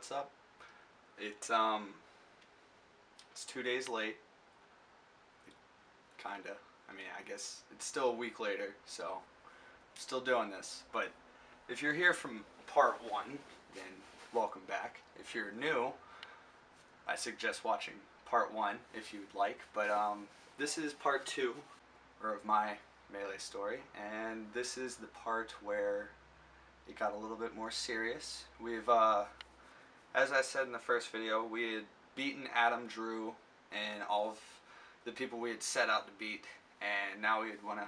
what's up? It's 2 days late. Kinda. I mean, I guess it's still a week later, so I'm still doing this. But if you're here from part one, then welcome back. If you're new, I suggest watching part one if you'd like. But this is part two, or of my Melee story, and this is the part where it got a little bit more serious. We've, as I said in the first video, we had beaten Adam, Drew, and all of the people we had set out to beat, and now we want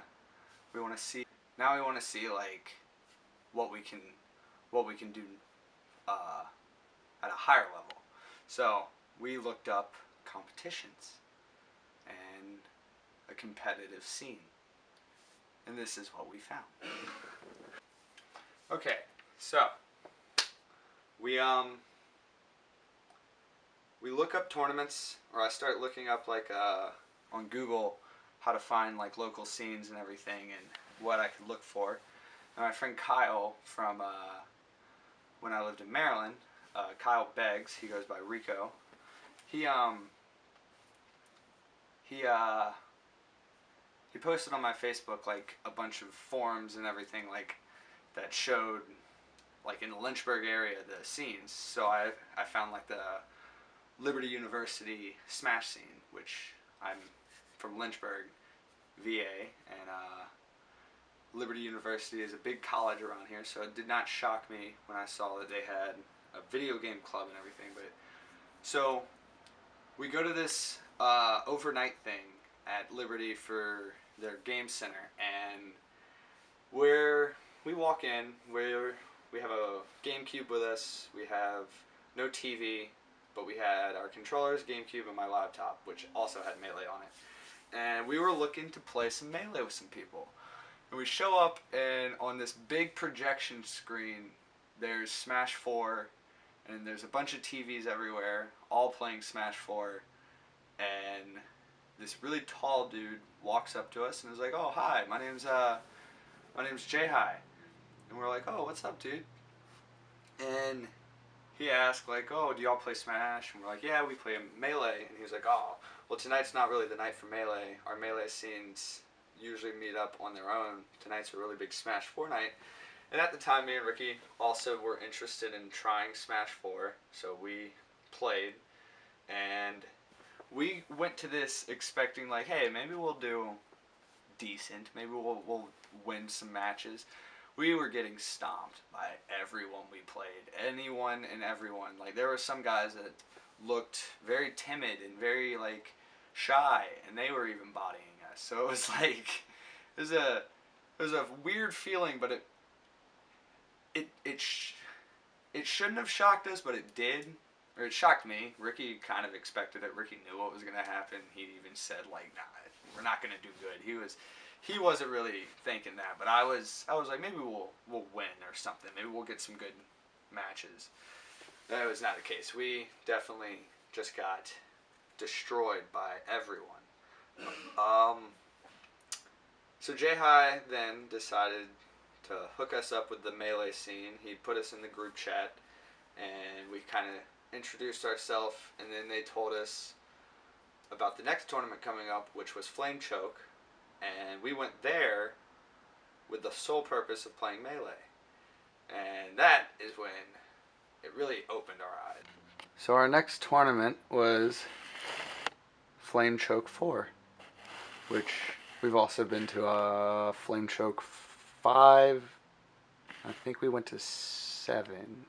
to see like what we can do at a higher level. So we looked up competitions and a competitive scene, and this is what we found. Okay, so we look up tournaments, or I start looking up like on Google how to find like local scenes and everything and what I could look for. And my friend Kyle from when I lived in Maryland, Kyle Beggs, he goes by Rico. He posted on my Facebook like a bunch of forums and everything like that showed like in the Lynchburg area the scenes. So I found like the Liberty University Smash scene, which I'm from Lynchburg, VA, and Liberty University is a big college around here, so it did not shock me when I saw that they had a video game club and everything. But so we go to this overnight thing at Liberty for their game center, and we walk in, we have a GameCube with us, we have no TV, but we had our controllers, GameCube, and my laptop, which also had Melee on it. And we were looking to play some Melee with some people. And we show up, and on this big projection screen, there's Smash 4, and there's a bunch of TVs everywhere, all playing Smash 4. And this really tall dude walks up to us and is like, "Oh, hi, my name's Jai." And we're like, "Oh, what's up, dude?" And he asked like, "Oh, do y'all play Smash?" And we're like, "Yeah, we play Melee." And he was like, "Oh, well, tonight's not really the night for Melee. Our Melee scenes usually meet up on their own. Tonight's a really big Smash 4 night." And at the time, me and Ricky also were interested in trying Smash 4, so we played. And we went to this expecting like, hey, maybe we'll do decent. Maybe we'll win some matches. We were getting stomped by everyone we played. Anyone and everyone. Like, there were some guys that looked very timid and very, like, shy, and they were even bodying us. So it was like, it was a weird feeling, but it shouldn't have shocked us, but it did. Or it shocked me. Ricky kind of expected it. Ricky knew what was going to happen. He even said, like, nah, we're not going to do good. He wasn't really thinking that, but I was like, maybe we'll win or something. Maybe we'll get some good matches. That was not the case. We definitely just got destroyed by everyone. So Jai then decided to hook us up with the Melee scene. He put us in the group chat, and we kind of introduced ourselves, and then they told us about the next tournament coming up, which was Flame Choke. And we went there with the sole purpose of playing Melee. And that is when it really opened our eyes. So our next tournament was Flame Choke 4, which we've also been to Flame Choke 5. I think we went to 7.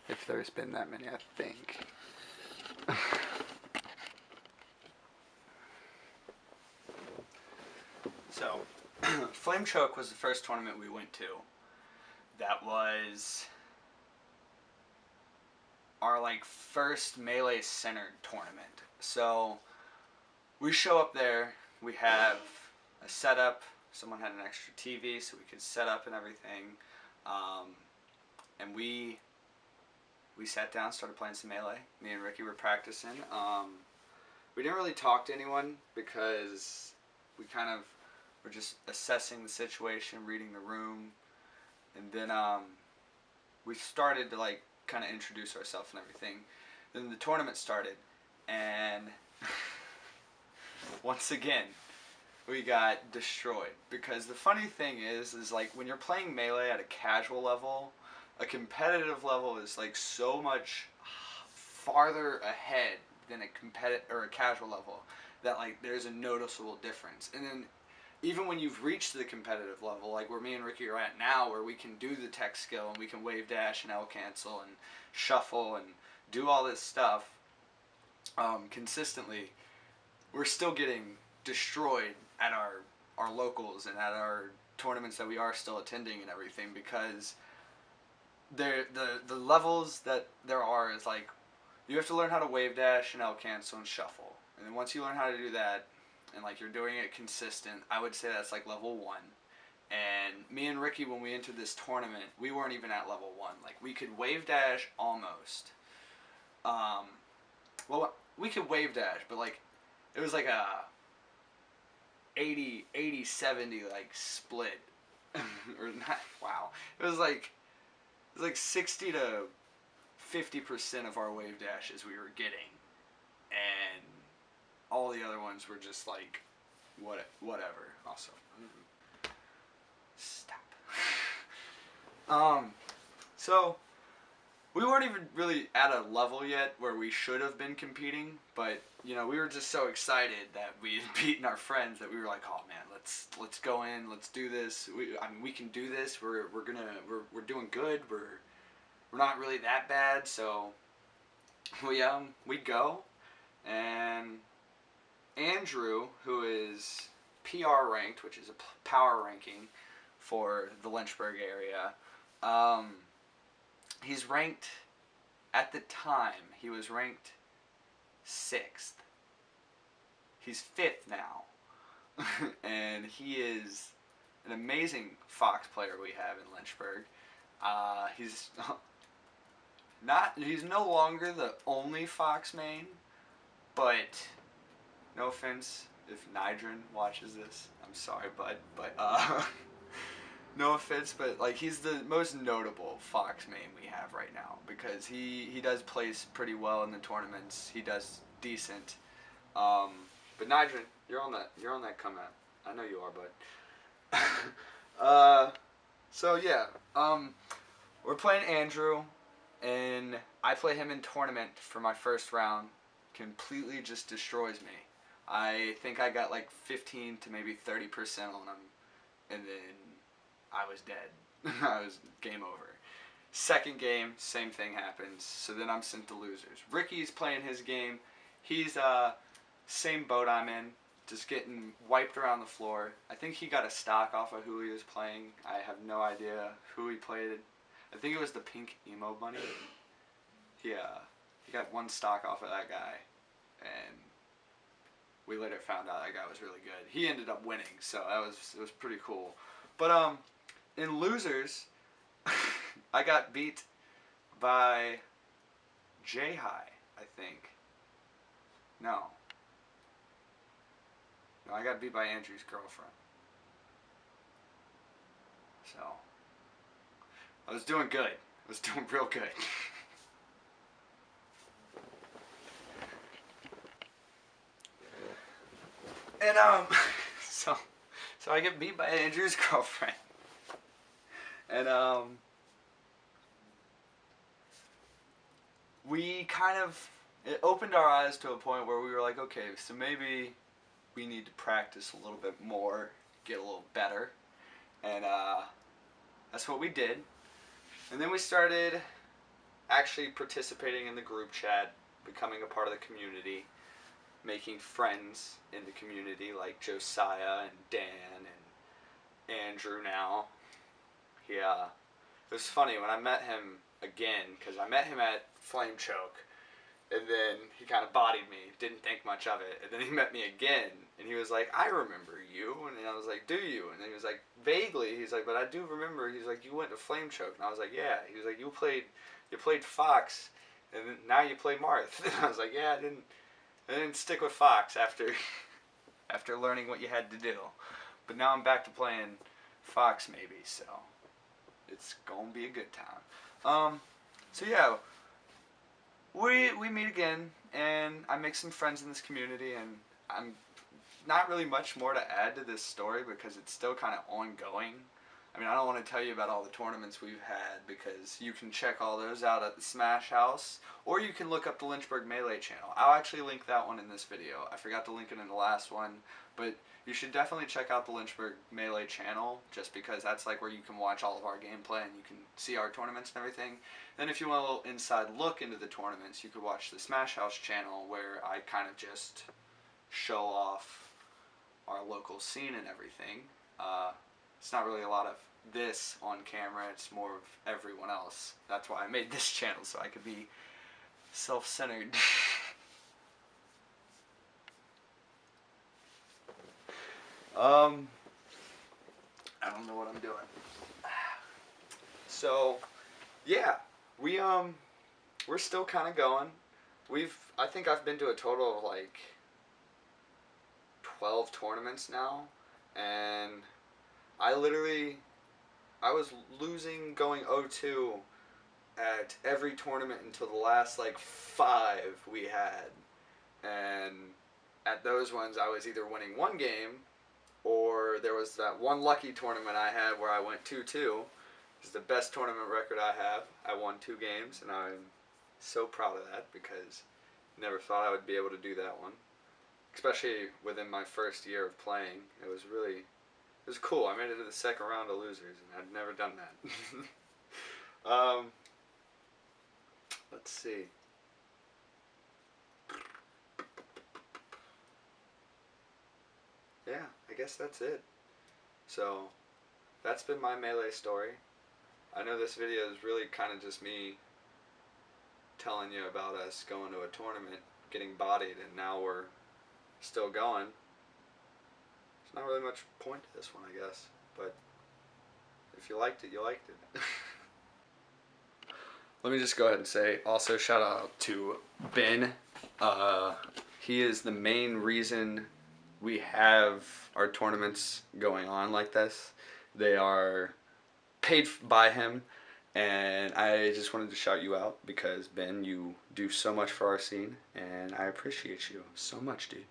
If there's been that many, I think. So, Flame Choke was the first tournament we went to. That was our like first Melee centered tournament. So we show up there, we have a setup, someone had an extra TV so we could set up and everything. And we sat down, started playing some Melee. Me and Ricky were practicing. We didn't really talk to anyone because we kind of were just assessing the situation, reading the room, and then we started to like kind of introduce ourselves and everything. Then the tournament started, and once again, we got destroyed. Because the funny thing is like when you're playing Melee at a casual level, a competitive level is like so much farther ahead than a competitive or a casual level that like there's a noticeable difference. And then even when you've reached the competitive level, like where me and Ricky are at now, where we can do the tech skill and we can wave dash and L cancel and shuffle and do all this stuff consistently, we're still getting destroyed at our locals and at our tournaments that we are still attending and everything, because the levels that there are is like you have to learn how to wave dash and L cancel and shuffle, and then once you learn how to do that and like you're doing it consistent, I would say that's like level 1. And me and Ricky, when we entered this tournament, we weren't even at level 1. Like we could wave dash almost. Well, we could wave dash, but like it was like a 80-70 like split. Or not, wow. It was like 60 to 50% of our wave dashes we were getting, and all the other ones were just like whatever. Also, stop. So we weren't even really at a level yet where we should have been competing, but you know, we were just so excited that we had beaten our friends that we were like, oh man, let's go in, let's do this. I mean, we can do this. We're doing good. We're not really that bad. So we go, and Andrew, who is PR ranked, which is a power ranking for the Lynchburg area, he's ranked, at the time, he was ranked 6th. He's 5th now. And he is an amazing Fox player we have in Lynchburg. He's no longer the only Fox main, but no offense if Nydrin watches this. I'm sorry, bud, but no offense, but like he's the most notable Fox main we have right now, because he does place pretty well in the tournaments. He does decent. But Nydrin, you're on that come out. I know you are, bud. So yeah, we're playing Andrew, and I play him in tournament for my first round. Completely just destroys me. I think I got like 15 to maybe 30% on him, and then I was dead. I was game over. Second game, same thing happens. So then I'm sent to losers. Ricky's playing his game. He's same boat I'm in, just getting wiped around the floor. I think he got a stock off of who he was playing. I have no idea who he played. I think it was the pink emo bunny. He got one stock off of that guy, and we later found out that guy was really good. He ended up winning, so it was pretty cool. But in losers, I got beat by J-High, I think. No, I got beat by Andrew's girlfriend. So I was doing good. I was doing real good. And so I get beat by Andrew's girlfriend. And we kind of, it opened our eyes to a point where we were like, okay, so maybe we need to practice a little bit more, get a little better. And that's what we did. And then we started actually participating in the group chat, becoming a part of the community, making friends in the community like Josiah and Dan and Andrew now. It was funny when I met him again, because I met him at Flame Choke, and then he kind of bodied me, didn't think much of it, and then he met me again, and he was like, I remember you, and I was like, do you? And then he was like, vaguely, he's like, but I do remember, he's like, you went to Flame Choke, and I was like, yeah, he was like, you played Fox, and then now you play Marth, and I was like, yeah, I didn't stick with Fox after learning what you had to do, but now I'm back to playing Fox maybe, so it's gonna be a good time. So yeah, we meet again, and I make some friends in this community, and I'm not really much more to add to this story because it's still kind of ongoing. I mean, I don't want to tell you about all the tournaments we've had because you can check all those out at the Smash House, or you can look up the Lynchburg Melee channel. I'll actually link that one in this video. I forgot to link it in the last one, but you should definitely check out the Lynchburg Melee channel just because that's like where you can watch all of our gameplay and you can see our tournaments and everything. Then if you want a little inside look into the tournaments, you could watch the Smash House channel where I kind of just show off our local scene and everything. It's not really a lot of this on camera, it's more of everyone else. That's why I made this channel, so I could be self-centered. I don't know what I'm doing. So, yeah, we're still kind of going. I think I've been to a total of like 12 tournaments now, and I was losing going 0-2 at every tournament until the last like 5 we had, and at those ones I was either winning one game, or there was that one lucky tournament I had where I went 2-2. It's the best tournament record I have. I won 2 games, and I'm so proud of that because I never thought I would be able to do that one. Especially within my first year of playing. It was cool. I made it to the second round of losers, and I'd never done that. Let's see. Yeah, I guess that's it. So, that's been my Melee story. I know this video is really kind of just me telling you about us going to a tournament, getting bodied, and now we're still going. There's not really much point to this one, I guess, but if you liked it, you liked it. Let me just go ahead and say, also shout out to Ben. He is the main reason we have our tournaments going on like this. They are paid by him, and I just wanted to shout you out because Ben, you do so much for our scene, and I appreciate you so much, dude.